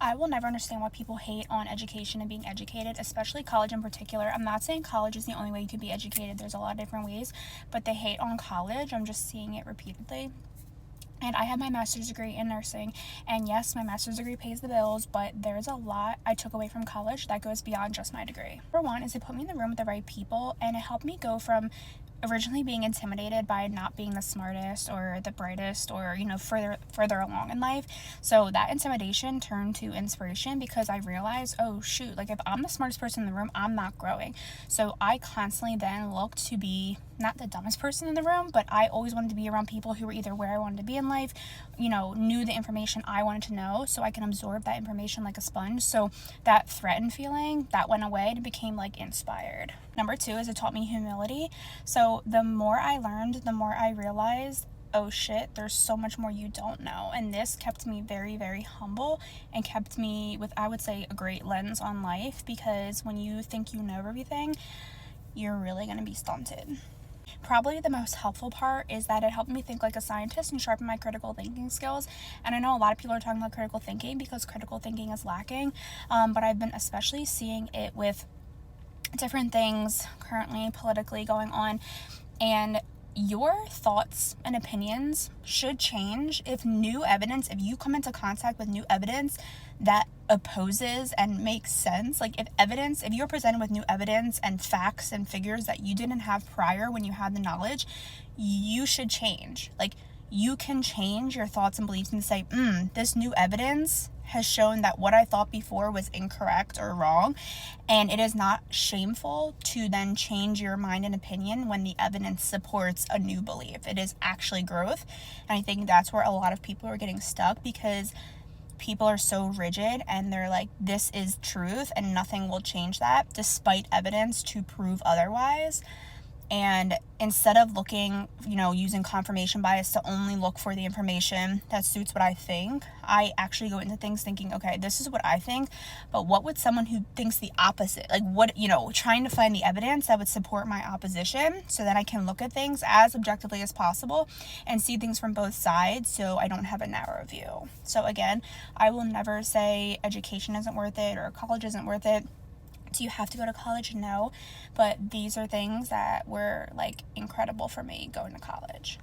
I will never understand why people hate on education and being educated, especially college in particular. I'm not saying college is the only way you can be educated. There's a lot of different ways, but they hate on college. I'm just seeing it repeatedly. And I have my master's degree in nursing, and yes, my master's degree pays the bills, but there's a lot I took away from college that goes beyond just my degree. Number one is it put me in the room with the right people, and it helped me go from originally being intimidated by not being the smartest or the brightest or further along in life. So that intimidation turned to inspiration because I realized, oh shoot, like if I'm the smartest person in the room, I'm not growing. So I constantly then looked to be not the dumbest person in the room, but I always wanted to be around people who were either where I wanted to be in life, knew the information I wanted to know, so I can absorb that information like a sponge. So that threatened feeling, that went away and it became like inspired. Number two is it taught me humility. So the more I learned, the more I realized, oh shit, there's so much more you don't know. And this kept me very, very humble and kept me with, I would say, a great lens on life, because when you think you know everything, you're really going to be stunted. Probably the most helpful part is that it helped me think like a scientist and sharpen my critical thinking skills. And I know a lot of people are talking about critical thinking because critical thinking is lacking, but I've been especially seeing it with different things currently politically going on, and your thoughts and opinions should change if you come into contact with new evidence that opposes and makes sense. Like if you're presented with new evidence and facts and figures that you didn't have prior when you had the knowledge, you should change. Like you can change your thoughts and beliefs and say, this new evidence has shown that what I thought before was incorrect or wrong. And it is not shameful to then change your mind and opinion when the evidence supports a new belief. It is actually growth. And I think that's where a lot of people are getting stuck, because people are so rigid and they're like, this is truth and nothing will change that, despite evidence to prove otherwise. And instead of looking, using confirmation bias to only look for the information that suits what I think, I actually go into things thinking, okay, this is what I think, but what would someone who thinks the opposite, trying to find the evidence that would support my opposition, so that I can look at things as objectively as possible and see things from both sides, so I don't have a narrow view. So again, I will never say education isn't worth it or college isn't worth it. Do you have to go to college? No, but these are things that were like incredible for me going to college.